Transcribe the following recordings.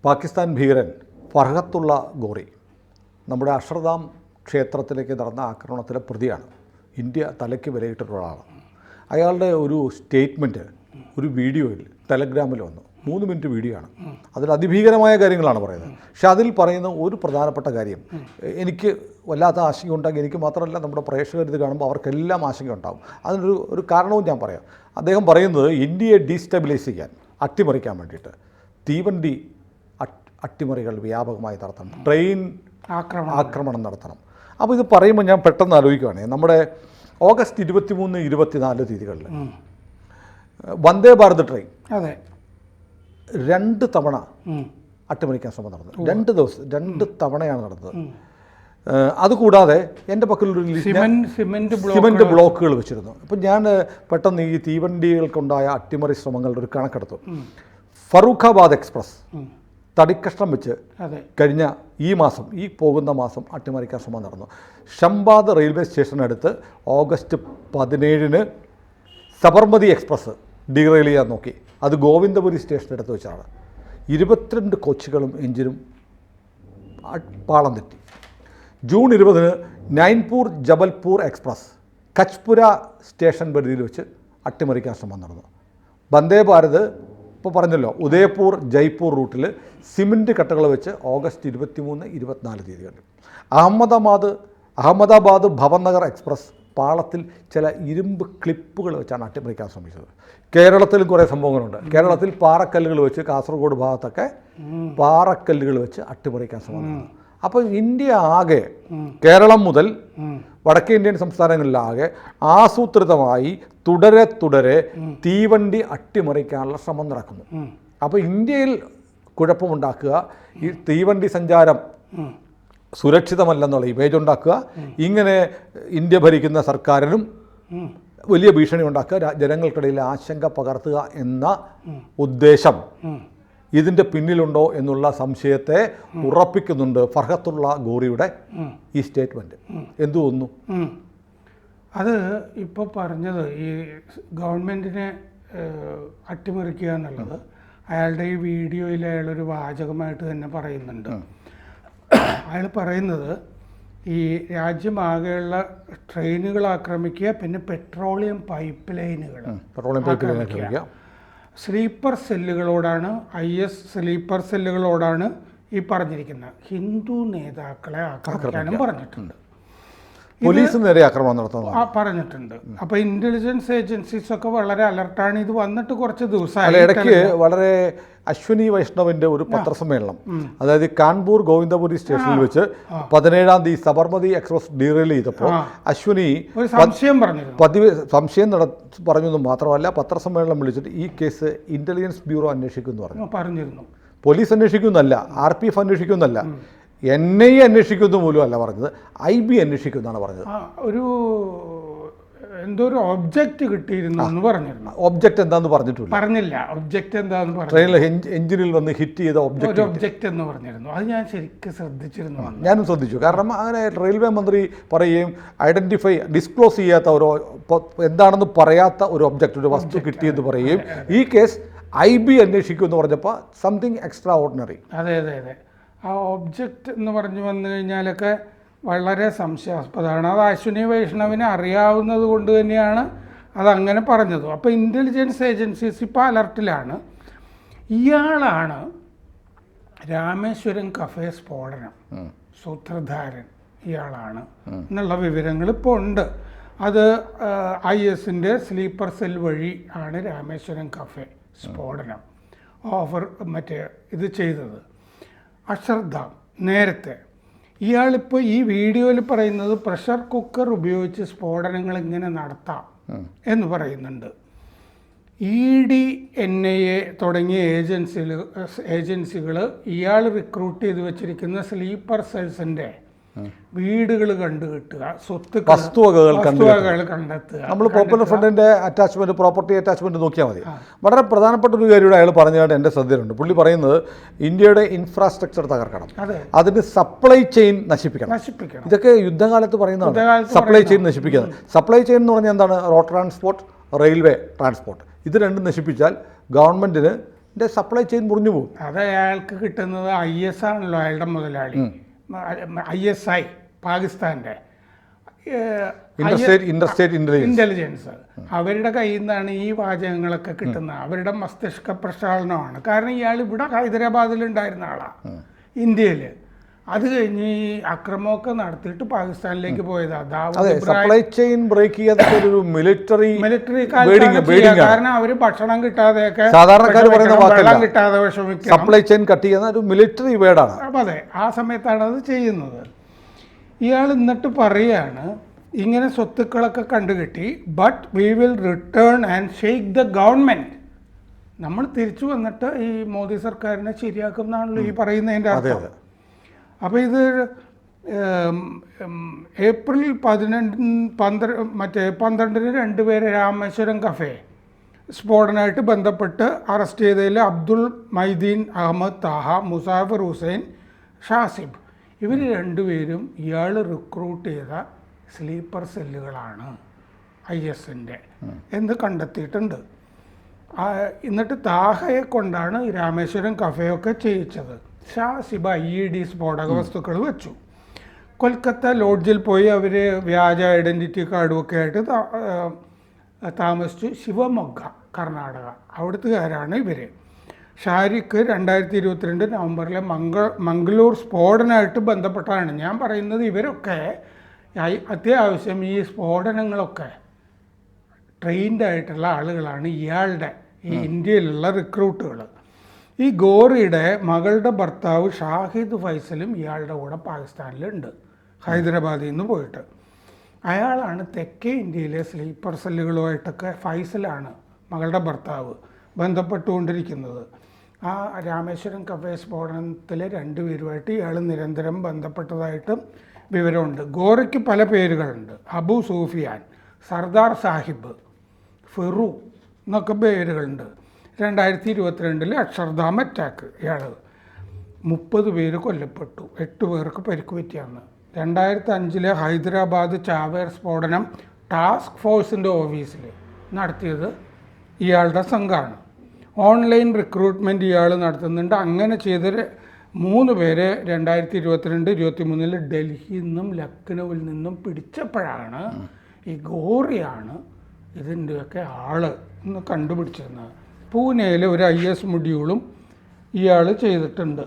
പാകിസ്ഥാൻ ഭീകരൻ ഫർഹത്തുള്ള ഗോറി നമ്മുടെ അക്ഷർധാം ക്ഷേത്രത്തിലേക്ക് നടന്ന ആക്രമണത്തിലെ പ്രതിയാണ്. ഇന്ത്യ തലയ്ക്ക് വിലയിട്ടിട്ടുള്ള ഒരാളാണ്. അയാളുടെ ഒരു സ്റ്റേറ്റ്മെൻറ്റ് ഒരു വീഡിയോയിൽ ടെലഗ്രാമിൽ വന്നു. 3 മിനിറ്റ് വീഡിയോ ആണ്. അതിൽ അതിഭീകരമായ കാര്യങ്ങളാണ് പറയുന്നത്. പക്ഷേ അതിൽ പറയുന്ന ഒരു പ്രധാനപ്പെട്ട കാര്യം എനിക്ക് വല്ലാത്ത ആശങ്ക ഉണ്ടാക്കി. എനിക്ക് മാത്രമല്ല, നമ്മുടെ പ്രേക്ഷകർ ഇത് കാണുമ്പോൾ അവർക്കെല്ലാം ആശങ്ക ഉണ്ടാകും. അതിനൊരു കാരണവും ഞാൻ പറയാം. അദ്ദേഹം പറയുന്നത് ഇന്ത്യയെ ഡീസ്റ്റെബിലൈസ് ചെയ്യാൻ, അട്ടിമറിക്കാൻ വേണ്ടിയിട്ട് തീവണ്ടി അട്ടിമറികൾ വ്യാപകമായി നടത്തണം, ട്രെയിൻ ആക്രമണം നടത്തണം. അപ്പോൾ ഇത് പറയുമ്പോൾ ഞാൻ പെട്ടെന്ന് ആലോചിക്കുകയാണ്, നമ്മുടെ ഓഗസ്റ്റ് 23, 24 തീയതികളിൽ വന്ദേ ഭാരത് ട്രെയിൻ 2 തവണ അട്ടിമറിക്കാൻ ശ്രമം നടന്നത്. 2 ദിവസം 2 തവണയാണ് നടന്നത്. അതുകൂടാതെ എൻ്റെ പക്കലൊരു സിമൻറ്റ് ബ്ലോക്കുകൾ വെച്ചിരുന്നു. അപ്പം ഞാൻ പെട്ടെന്ന് ഈ തീവണ്ടികൾക്കുണ്ടായ അട്ടിമറി ശ്രമങ്ങളുടെ ഒരു കണക്കെടുത്തു. ഫറൂഖാബാദ് എക്സ്പ്രസ് തടിക്കഷ്ണം വെച്ച് കഴിഞ്ഞ ഈ പോകുന്ന മാസം അട്ടിമറിക്കാൻ ശ്രമം നടന്നു. ഷംബാദ് റെയിൽവേ സ്റ്റേഷനടുത്ത് ഓഗസ്റ്റ് 17 സബർമതി എക്സ്പ്രസ് ഡീറെയിൽ ചെയ്യാൻ നോക്കി. അത് ഗോവിന്ദപുരി സ്റ്റേഷനടുത്ത് വെച്ചാണ്. 22 കോച്ചുകളും എഞ്ചിനും പാളം തെറ്റി. ജൂൺ 20 നൈൻപൂർ ജബൽപൂർ എക്സ്പ്രസ് കച്ച്പുര സ്റ്റേഷൻ പരിധിയിൽ വെച്ച് അട്ടിമറിക്കാൻ ശ്രമം നടന്നു. വന്ദേ ഭാരത് ഇപ്പോൾ പറഞ്ഞല്ലോ, ഉദയപൂർ ജയ്പൂർ റൂട്ടിൽ സിമൻറ്റ് കട്ടകൾ വെച്ച് ഓഗസ്റ്റ് 23, 24 തീയതികളിൽ. അഹമ്മദാബാദ് ഭവൻനഗർ എക്സ്പ്രസ് പാളത്തിൽ ചില ഇരുമ്പ് ക്ലിപ്പുകൾ വെച്ചാണ് അട്ടിമറിക്കാൻ ശ്രമിച്ചത്. കേരളത്തിലും കുറേ സംഭവങ്ങളുണ്ട്. കേരളത്തിൽ പാറക്കല്ലുകൾ വെച്ച് കാസർഗോഡ് ഭാഗത്തൊക്കെ പാറക്കല്ലുകൾ വെച്ച് അട്ടിമറിക്കാൻ ശ്രമം നടന്നു. അപ്പോൾ ഇന്ത്യ ആകെ, കേരളം മുതൽ വടക്കേ ഇന്ത്യൻ സംസ്ഥാനങ്ങളിലാകെ ആസൂത്രിതമായി തുടരെ തീവണ്ടി അട്ടിമറിക്കാനുള്ള ശ്രമം നടക്കുന്നു. അപ്പോൾ ഇന്ത്യയിൽ കുഴപ്പമുണ്ടാക്കുക, ഈ തീവണ്ടി സഞ്ചാരം സുരക്ഷിതമല്ലെന്നുള്ള ഇമേജ് ഉണ്ടാക്കുക, ഇങ്ങനെ ഇന്ത്യ ഭരിക്കുന്ന സർക്കാരിനും വലിയ ഭീഷണി ഉണ്ടാക്കുക, ജനങ്ങൾക്കിടയിൽ ആശങ്ക പകർത്തുക എന്ന ഉദ്ദേശം ഇതിൻ്റെ പിന്നിലുണ്ടോ എന്നുള്ള സംശയത്തെ ഉറപ്പിക്കുന്നുണ്ട് ഫർഹത്തുള്ള ഗോറിയുടെ ഈ സ്റ്റേറ്റ്മെൻറ്റ്. എന്തു തോന്നുന്നു? അത് ഇപ്പോൾ പറഞ്ഞത് ഈ ഗവൺമെൻറ്റിനെ അട്ടിമറിക്കുക എന്നുള്ളത് അയാളുടെ ഈ വീഡിയോയിൽ അയാളൊരു വാചകമായിട്ട് തന്നെ പറയുന്നുണ്ട്. അയാൾ പറയുന്നത് ഈ രാജ്യമാകെയുള്ള ട്രെയിനുകൾ ആക്രമിക്കുക, പിന്നെ പെട്രോളിയം പൈപ്പ് ലൈനുകൾ ആക്രമിക്കുക, സ്ലീപ്പർ സെല്ലുകളോടാണ്, IS സ്ലീപ്പർ സെല്ലുകളോടാണ് ഈ പറഞ്ഞിരിക്കുന്നത്. ഹിന്ദു നേതാക്കളെ ആക്രമിക്കാനും പറഞ്ഞിട്ടുണ്ട്. പോലീസ് നേരെ ആക്രമണം നടത്തുന്നു പറഞ്ഞിട്ടുണ്ട്. അപ്പോൾ ഇന്റലിജൻസ് ഏജൻസീസ് ഒക്കെ വളരെ അലർട്ടാണ്. ഇത് വന്നിട്ട് കുറച്ച് ദിവസമായി. ഇടയ്ക്ക് വളരെ അശ്വനി വൈഷ്ണവിൻ്റെ ഒരു പത്രസമ്മേളനം, അതായത് കാൺപൂർ ഗോവിന്ദപുരി സ്റ്റേഷനിൽ വെച്ച് 17-ാം തീയതി സബർമതി എക്സ്പ്രസ് ഡീറെയിൽ ചെയ്തപ്പോൾ അശ്വനി സംശയം പറഞ്ഞെന്നും മാത്രമല്ല, പത്രസമ്മേളനം വിളിച്ചിട്ട് ഈ കേസ് ഇന്റലിജൻസ് ബ്യൂറോ അന്വേഷിക്കുമെന്ന് പറഞ്ഞിരുന്നു. പോലീസ് അന്വേഷിക്കുന്നല്ല, RPF അന്വേഷിക്കുന്നല്ല, NIA അന്വേഷിക്കുന്നു പോലും അല്ല പറഞ്ഞത്, IB അന്വേഷിക്കുമെന്നാണ് പറഞ്ഞത്. എന്തോ ഒരു ഒബ്ജക്റ്റ് കിട്ടിയിരുന്നു എന്ന് പറഞ്ഞിരുന്നു. ഒബ്ജക്റ്റ് എന്താന്ന് പറഞ്ഞില്ല. ഒബ്ജക്റ്റ് എന്താന്ന് പറഞ്ഞു. ട്രെയിനിൽ എഞ്ചിനിൽ വന്ന് ഹിറ്റ് ചെയ്ത ഒബ്ജക്റ്റ് എന്ന് പറഞ്ഞിരുന്നു. അത് ഞാൻ ശരിക്കും ശ്രദ്ധിച്ചിരുന്നു. ഞാനും ശ്രദ്ധിച്ചു. കാരണം അങ്ങനെ റെയിൽവേ മന്ത്രി പറയുകയും ഡിസ്ക്ലോസ് ചെയ്യാത്ത എന്താണെന്ന് പറയാത്ത ഒരു ഒബ്ജക്റ്റ്, ഒരു വസ്തു കിട്ടിയെന്ന് പറയുകയും ഈ കേസ് IB അന്വേഷിക്കുമെന്ന് പറഞ്ഞപ്പോൾ സംതിങ് എക്സ്ട്രാ ഓർഡിനറി. അതെ. ആ ഒബ്ജക്റ്റ് എന്ന് പറഞ്ഞു വന്നു കഴിഞ്ഞാലൊക്കെ വളരെ സംശയാസ്പദമാണ്. അത് അശ്വിനി വൈഷ്ണവിനെ അറിയാവുന്നത് കൊണ്ട് തന്നെയാണ് അതങ്ങനെ പറഞ്ഞത്. അപ്പോൾ ഇൻ്റലിജൻസ് ഏജൻസീസ് ഇപ്പോൾ അലർട്ടിലാണ്. ഇയാളാണ് രാമേശ്വരം കഫേ സ്ഫോടനം സൂത്രധാരൻ, ഇയാളാണ് എന്നുള്ള വിവരങ്ങൾ ഇപ്പോൾ ഉണ്ട്. അത് ISൻ്റെ സ്ലീപ്പർ സെൽ വഴി ആണ് രാമേശ്വരം കഫേ സ്ഫോടനം ഇത് ചെയ്തത്. അക്ഷർധാം നേരത്തെ ഇയാളിപ്പോൾ ഈ വീഡിയോയിൽ പറയുന്നത് പ്രഷർ കുക്കർ ഉപയോഗിച്ച് സ്ഫോടനങ്ങൾ ഇങ്ങനെ നടത്താം എന്ന് പറയുന്നുണ്ട്. ED NIA തുടങ്ങിയ ഏജൻസികൾ ഇയാൾ റിക്രൂട്ട് ചെയ്ത് വെച്ചിരിക്കുന്ന സ്ലീപ്പർ സെൽസിൻ്റെ വീടുകൾ കണ്ടുകിട്ടുക, വസ്തുവകകൾ കണ്ടെത്തുക. നമ്മൾ പോപ്പുലർ ഫ്രണ്ടിൻ്റെ പ്രോപ്പർട്ടി അറ്റാച്ച്മെൻറ്റ് നോക്കിയാൽ മതി. വളരെ പ്രധാനപ്പെട്ട ഒരു കാര്യം അയാൾ പറഞ്ഞായിട്ട് എൻ്റെ ശ്രദ്ധയിലുണ്ട്. പുള്ളി പറയുന്നത് ഇന്ത്യയുടെ ഇൻഫ്രാസ്ട്രക്ചർ തകർക്കണം, അതിന് സപ്ലൈ ചെയിൻ നശിപ്പിക്കണം. ഇതൊക്കെ യുദ്ധകാലത്ത് പറയുന്നതാണ്. സപ്ലൈ ചെയിൻ നശിപ്പിക്കുന്നത്. സപ്ലൈ ചെയിൻ എന്ന് പറഞ്ഞാൽ എന്താണ്? Road transport, railway transport. ഇത് രണ്ടും നശിപ്പിച്ചാൽ ഗവൺമെൻറ്റിന് സപ്ലൈ ചെയിൻ മുറിഞ്ഞു പോകും. അത് അയാൾക്ക് കിട്ടുന്നത് IS ആണല്ലോ അയാളുടെ മുതലാളി. ISI പാകിസ്ഥാൻ്റെ ഇന്റലിജൻസ് അവരുടെ കയ്യിൽ നിന്നാണ് ഈ വാചകങ്ങളൊക്കെ കിട്ടുന്നത്. അവരുടെ മസ്തിഷ്ക പ്രക്ഷാളനമാണ്. കാരണം ഇയാൾ ഇവിടെ ഹൈദരാബാദിൽ ഉണ്ടായിരുന്ന ആളാണ്, ഇന്ത്യയിൽ. അത് കഴിഞ്ഞ് ഈ അക്രമമൊക്കെ നടത്തിയിട്ട് പാകിസ്ഥാനിലേക്ക് പോയതാണ്. സപ്ലൈ ചെയിൻ ബ്രേക്ക് ചെയ്യാത്ത മിലിറ്ററി കാരണം അവര് ഭക്ഷണം കിട്ടാതെയൊക്കെ സാധാരണക്കാർ പറയുന്ന വെള്ളം കിട്ടാതെ വിഷമിക്കും. സപ്ലൈ ചെയിൻ കട്ട് ചെയ്യുന്ന ഒരു മിലിറ്ററി വേർഡാണ്. അതെ, ആ സമയത്താണ് അത് ചെയ്യുന്നത്. ഇയാൾ എന്നിട്ട് പറയാണ് ഇങ്ങനെ സ്വത്തുക്കളൊക്കെ കണ്ടുകെട്ടി, but we will return and shake the government. നമ്മൾ തിരിച്ചു വന്നിട്ട് ഈ മോദി സർക്കാരിനെ ശരിയാക്കും എന്നാണല്ലോ ഈ പറയുന്നതിൻ്റെ അർത്ഥം. അപ്പോൾ ഇത് ഏപ്രിൽ 12 രണ്ടുപേരെ രാമേശ്വരം കഫേ സ്ഫോടനമായിട്ട് ബന്ധപ്പെട്ട് അറസ്റ്റ് ചെയ്തതിൽ അബ്ദുൾ മൈദീൻ അഹമ്മദ് താഹ, മുസാഫിർ ഹുസൈൻ, ഷാസിബ്, ഇവർ രണ്ടുപേരും ഇയാൾ റിക്രൂട്ട് ചെയ്ത സ്ലീപ്പർ സെല്ലുകളാണ് ISൻ്റെ എന്ന് കണ്ടെത്തിയിട്ടുണ്ട്. എന്നിട്ട് താഹയെ കൊണ്ടാണ് ഈ രാമേശ്വരം കഫേയൊക്കെ ചെയ്യിച്ചത്. ഷാസിബ് IED സ്ഫോടക വസ്തുക്കൾ വെച്ചു. കൊൽക്കത്ത ലോഡ്ജിൽ പോയി അവർ വ്യാജ ഐഡൻറ്റിറ്റി കാർഡും ഒക്കെ ആയിട്ട് താമസിച്ചു. ശിവമൊഗ്ഗ, കർണാടക, അവിടുത്തുകാരാണ് ഇവർ. ഷാരിഖ് 2022 നവംബറിലെ മംഗളൂർ സ്ഫോടനമായിട്ട് ബന്ധപ്പെട്ടാണ്. ഞാൻ പറയുന്നത് ഇവരൊക്കെ അത്യാവശ്യം ഈ സ്ഫോടനങ്ങളൊക്കെ ട്രെയിൻഡ് ആയിട്ടുള്ള ആളുകളാണ് ഇയാളുടെ ഈ ഇന്ത്യയിലുള്ള റിക്രൂട്ടുകൾ. ഈ ഗോറിയുടെ മകളുടെ ഭർത്താവ് ഷാഹിദ് ഫൈസലും ഇയാളുടെ കൂടെ പാകിസ്ഥാനിലുണ്ട്, ഹൈദരാബാദിൽ നിന്ന് പോയിട്ട്. അയാളാണ് തെക്കേ ഇന്ത്യയിലെ സ്ലീപ്പർ സെല്ലുകളുമായിട്ടൊക്കെ, ഫൈസലാണ് മകളുടെ ഭർത്താവ്, ബന്ധപ്പെട്ടുകൊണ്ടിരിക്കുന്നത്. ആ രാമേശ്വരം കഫേ സ്ഫോടനത്തിലെ രണ്ടുപേരുമായിട്ട് ഇയാൾ നിരന്തരം ബന്ധപ്പെട്ടതായിട്ട് വിവരമുണ്ട്. ഗോറയ്ക്ക് പല പേരുകളുണ്ട്. അബു സൂഫിയാൻ, സർദാർ സാഹിബ്, ഫെറു എന്നൊക്കെ പേരുകളുണ്ട്. 2022 അക്ഷർധാം അറ്റാക്ക്, ഇയാൾ 30 പേര് കൊല്ലപ്പെട്ടു, 8 പേർക്ക് പരിക്ക് പറ്റിയാണ്. 2005 ഹൈദരാബാദ് ചാവേർ സ്ഫോടനം ടാസ്ക് ഫോഴ്സിൻ്റെ ഓഫീസിൽ നടത്തിയത് ഇയാളുടെ സംഘമാണ്. ഓൺലൈൻ റിക്രൂട്ട്മെൻറ്റ് ഇയാൾ നടത്തുന്നുണ്ട്. അങ്ങനെ ചെയ്ത 3 പേരെ 2022-23 ഡൽഹിയിൽ നിന്നും ലക്നൌവിൽ നിന്നും പിടിച്ചപ്പോഴാണ് ഈ ഗോറിയാണ് ഇതിൻ്റെയൊക്കെ ആള് എന്ന് കണ്ടുപിടിച്ചിരുന്നത്. പൂനെയിൽ ഒരു IS മൊഡ്യൂളും ഇയാൾ ചെയ്തിട്ടുണ്ട്.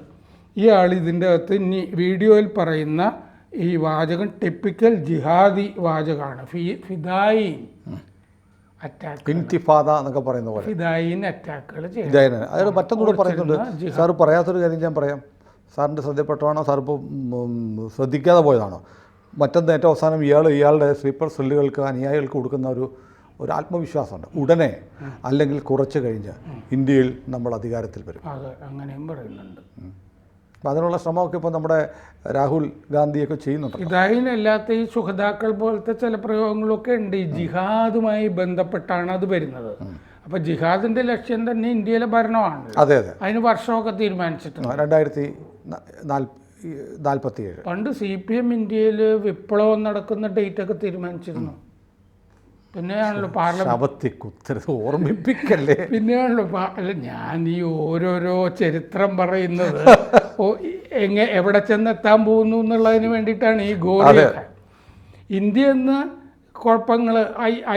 ഇയാൾ ഇതിൻ്റെ അകത്ത് ഇനി വീഡിയോയിൽ പറയുന്ന ഈ വാചകം ടിപ്പിക്കൽ ജിഹാദി വാചകമാണ്. ഫിദായിൻ അറ്റാക്ക്, ഇൻതിഫാദ എന്നൊക്കെ പറയുന്ന പോലെ ഫിദായിൻ അറ്റാക്കുകൾ ചെയ്യും. അതായത് മറ്റൊന്നുകൂടെ പറയുന്നുണ്ട്. സാർ പറയാത്തൊരു കാര്യം ഞാൻ പറയാം. സാറിൻ്റെ ശ്രദ്ധപ്പെട്ടതാണോ, സാർ ഇപ്പോൾ ശ്രദ്ധിക്കാതെ പോയതാണോ? മറ്റൊന്ന് ഏറ്റവും അവസാനം ഇയാളുടെ സ്ലീപ്പർ സെല്ലുകൾക്ക് അനുയായികൾക്ക് കൊടുക്കുന്ന ഒരു ആത്മവിശ്വാസമുണ്ട്. ഉടനെ അല്ലെങ്കിൽ കുറച്ച് കഴിഞ്ഞ് ഇന്ത്യയിൽ നമ്മൾ അധികാരത്തിൽ വരും. അങ്ങനെയും പറയുന്നുണ്ട്. അപ്പം അതിനുള്ള ശ്രമമൊക്കെ ഇപ്പോൾ നമ്മുടെ രാഹുൽ ഗാന്ധിയൊക്കെ ചെയ്യുന്നുണ്ട്. ഇതായിനല്ലാത്ത ഈ സുഹൃതാക്കൾ പോലത്തെ ചില പ്രയോഗങ്ങളൊക്കെ ഉണ്ട്. ഈ ജിഹാദുമായി ബന്ധപ്പെട്ടാണ് അത് വരുന്നത്. അപ്പോൾ ജിഹാദിൻ്റെ ലക്ഷ്യം തന്നെ ഇന്ത്യയിലെ ഭരണമാണ്. അതെ അതെ, അതിന് വർഷമൊക്കെ തീരുമാനിച്ചിട്ടുണ്ട്. 2047 പണ്ട് CPM ഇന്ത്യയിൽ വിപ്ലവം നടക്കുന്ന ഡേറ്റൊക്കെ തീരുമാനിച്ചിരുന്നു. പിന്നെയാണല്ലോ പാർലമെന്റ് ഓർമ്മിപ്പിക്കല്ലേ, പിന്നെയാണല്ലോ അല്ല ഞാൻ ഈ ഓരോരോ ചരിത്രം പറയുന്നത് എവിടെ ചെന്നെത്താൻ പോകുന്നു എന്നുള്ളതിന് വേണ്ടിയിട്ടാണ് ഈ ഗോറി. ഇന്ത്യ എന്ന കുഴപ്പങ്ങൾ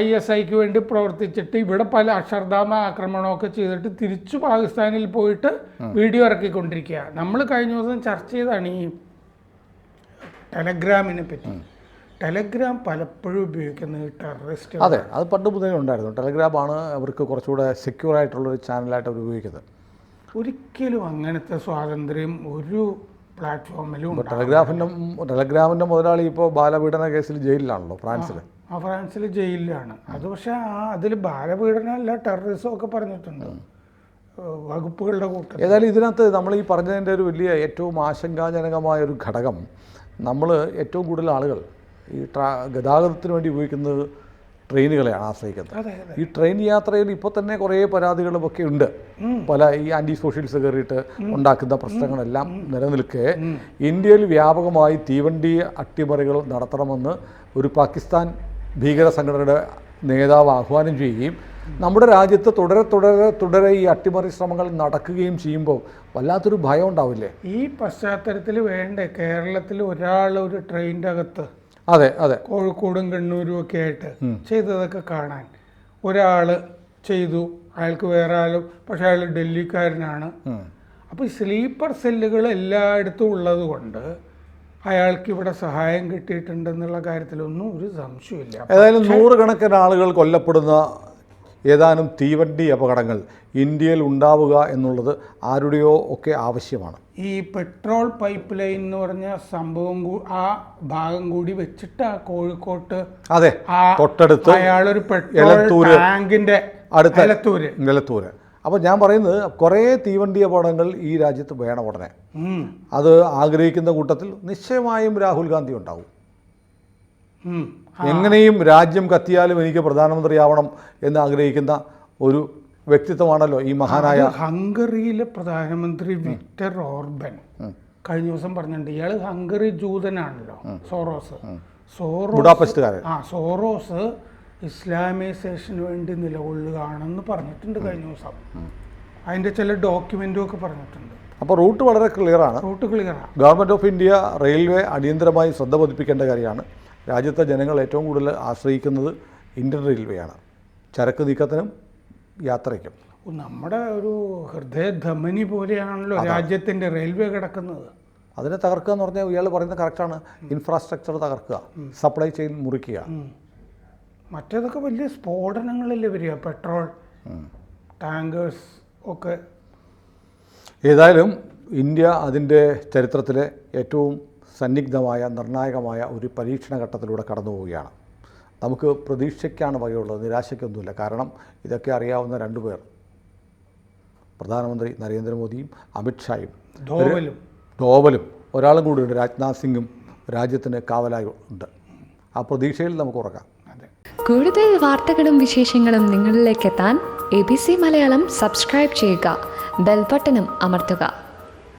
ISIക്ക് വേണ്ടി പ്രവർത്തിച്ചിട്ട് ഇവിടെ പല അക്ഷർധാമ ആക്രമണമൊക്കെ ചെയ്തിട്ട് തിരിച്ചു പാകിസ്ഥാനിൽ പോയിട്ട് വീഡിയോ ഇറക്കിക്കൊണ്ടിരിക്കുക. നമ്മൾ കഴിഞ്ഞ ദിവസം ചർച്ച ചെയ്താണ് ഈ ടെലഗ്രാമിനെ പറ്റി. ടെലഗ്രാം പലപ്പോഴും ഉപയോഗിക്കുന്നത് ടെററിസ്റ്റ്. അതെ, അത് പണ്ട് മുതലേ ഉണ്ടായിരുന്നു. ടെലഗ്രാമാണ് അവർക്ക് കുറച്ചുകൂടെ സെക്യൂർ ആയിട്ടുള്ളൊരു ചാനലായിട്ട് അവർ ഉപയോഗിക്കുന്നത്. ഒരിക്കലും അങ്ങനത്തെ സ്വാതന്ത്ര്യം ഒരു പ്ലാറ്റ്ഫോമിലും ടെലഗ്രാമിൻ്റെ മുതലാളി ഇപ്പോൾ ബാലപീഡന കേസിൽ ജയിലിലാണല്ലോ, ഫ്രാൻസിൽ. ഫ്രാൻസിൽ ജയിലിലാണ്. അത് പക്ഷേ അതിൽ ബാലപീഡനമല്ല ടെററിസം ഒക്കെ പറഞ്ഞിട്ടുണ്ട് വകുപ്പുകളുടെ കൂട്ടം. ഏതായാലും ഇതിനകത്ത് നമ്മൾ ഈ പറഞ്ഞതിൻ്റെ ഒരു വലിയ ഏറ്റവും ആശങ്കാജനകമായ ഒരു ഘടകം, നമ്മൾ ഏറ്റവും കൂടുതൽ ആളുകൾ ഈ ഗതാഗതത്തിന് വേണ്ടി ഉപയോഗിക്കുന്നത് ട്രെയിനുകളെയാണ് ആശ്രയിക്കുന്നത്. ഈ ട്രെയിൻ യാത്രയിൽ ഇപ്പോൾ തന്നെ കുറേ പരാതികളുമൊക്കെ ഉണ്ട്. പല ഈ ആൻറ്റി സോഷ്യൽസ് കയറിയിട്ട് ഉണ്ടാക്കുന്ന പ്രശ്നങ്ങളെല്ലാം നിലനിൽക്കെ ഇന്ത്യയിൽ വ്യാപകമായി തീവണ്ടി അട്ടിമറികൾ നടത്തണമെന്ന് ഒരു പാകിസ്ഥാൻ ഭീകര സംഘടനയുടെ നേതാവ് ആഹ്വാനം ചെയ്യുകയും നമ്മുടെ രാജ്യത്ത് തുടരെ ഈ അട്ടിമറി ശ്രമങ്ങൾ നടക്കുകയും ചെയ്യുമ്പോൾ വല്ലാത്തൊരു ഭയം ഉണ്ടാവില്ലേ? ഈ പശ്ചാത്തലത്തിൽ വേണ്ടേ കേരളത്തിൽ ഒരാൾ ഒരു ട്രെയിനിൻ്റെ അകത്ത് അതെ അതെ കോഴിക്കോടും കണ്ണൂരും ഒക്കെ ആയിട്ട് ചെയ്തതൊക്കെ കാണാൻ ഒരാൾ ചെയ്തു, അയാൾക്ക് വേറെ ആൾ, പക്ഷെ അയാൾ ഡൽഹിക്കാരനാണ്. അപ്പോൾ സ്ലീപ്പർ സെല്ലുകൾ എല്ലായിടത്തും ഉള്ളത് കൊണ്ട് അയാൾക്ക് ഇവിടെ സഹായം കിട്ടിയിട്ടുണ്ടെന്നുള്ള കാര്യത്തിലൊന്നും ഒരു സംശയമില്ല. ഏതായാലും നൂറുകണക്കിന് ആളുകൾ കൊല്ലപ്പെടുന്ന ഏതാനും തീവണ്ടി അപകടങ്ങൾ ഇന്ത്യയിൽ ഉണ്ടാവുക എന്നുള്ളത് ആരുടെയോ ഒക്കെ ആവശ്യമാണ്. ഈ പെട്രോൾ പൈപ്പ് ലൈൻ എന്ന് പറഞ്ഞ സംഭവം ആ ഭാഗം കൂടി വെച്ചിട്ട് ആ കോഴിക്കോട്ട് അതെ തൊട്ടടുത്ത് അയാളൊരു പെട്രോൾ ടാങ്കിന്റെ അടുത്ത നിലത്തൂര്. അപ്പോൾ ഞാൻ പറയുന്നത് കുറേ തീവണ്ടി അപകടങ്ങൾ ഈ രാജ്യത്ത് വേണം ഉടനെ. അത് ആഗ്രഹിക്കുന്ന കൂട്ടത്തിൽ നിശ്ചയമായും രാഹുൽ ഗാന്ധി ഉണ്ടാവും. എങ്ങനെയും രാജ്യം കത്തിയാലും എനിക്ക് പ്രധാനമന്ത്രിയാവണം എന്ന് ആഗ്രഹിക്കുന്ന ഒരു വ്യക്തിത്വമാണല്ലോ ഈ മഹാനായ ഹംഗറിയിലെ പ്രധാനമന്ത്രി വിക്ടർ ഓർബൻ. കഴിഞ്ഞ ദിവസം പറഞ്ഞിട്ടുണ്ട് ഇയാൾ ഹംഗറി ജൂതനാണല്ലോ. സോറോസ് ഇസ്ലാമൈസേഷന് വേണ്ടി നിലകൊള്ളുകയാണെന്ന് പറഞ്ഞിട്ടുണ്ട് കഴിഞ്ഞ ദിവസം. അതിൻ്റെ ചില ഡോക്യുമെന്റും ഒക്കെ പറഞ്ഞിട്ടുണ്ട്. അപ്പോൾ റൂട്ട് വളരെ ക്ലിയറാണ്. ഗവൺമെൻറ് ഓഫ് ഇന്ത്യ റെയിൽവേ അടിയന്തരമായി ശ്രദ്ധ പതിപ്പിക്കേണ്ട കാര്യമാണ്. രാജ്യത്തെ ജനങ്ങൾ ഏറ്റവും കൂടുതൽ ആശ്രയിക്കുന്നത് ഇന്ത്യൻ റെയിൽവേയാണ്, ചരക്ക് നീക്കത്തിനും യാത്രയ്ക്കും. നമ്മുടെ ഒരു ഹൃദയധമനി പോലെയാണല്ലോ രാജ്യത്തിൻ്റെ റെയിൽവേ കിടക്കുന്നത്. അതിനെ തകർക്കുക എന്ന് പറഞ്ഞാൽ ഇയാൾ പറയുന്നത് കറക്റ്റാണ്. ഇൻഫ്രാസ്ട്രക്ചർ തകർക്കുക, സപ്ലൈ ചെയിൻ മുറിക്കുക. മറ്റേതൊക്കെ വലിയ സ്ഫോടനങ്ങളല്ലേ വരിക, പെട്രോൾ ടാങ്കേഴ്സ് ഒക്കെ. ഏതായാലും ഇന്ത്യ അതിൻ്റെ ചരിത്രത്തിലെ ഏറ്റവും സന്നിഗ്ധമായ നിർണായകമായ ഒരു പരീക്ഷണ ഘട്ടത്തിലൂടെ കടന്നു പോവുകയാണ്. നമുക്ക് പ്രതീക്ഷയ്ക്കാണ് വകയുള്ളത്, നിരാശയ്ക്കൊന്നുമില്ല. കാരണം ഇതൊക്കെ അറിയാവുന്ന രണ്ടുപേർ, പ്രധാനമന്ത്രി നരേന്ദ്രമോദിയും അമിത്ഷായും ഡോവലും ഒരാളും കൂടിയുണ്ട്, രാജ്നാഥ് സിംഗും രാജ്യത്തിന് കാവലായി ഉണ്ട്. ആ പ്രതീക്ഷയിൽ നമുക്ക് ഉറക്കാം. കൂടുതൽ വാർത്തകളും വിശേഷങ്ങളും നിങ്ങളിലേക്ക് എത്താൻ ABC മലയാളം സബ്സ്ക്രൈബ് ചെയ്യുക, ബെൽ ബട്ടണും അമർത്തുക.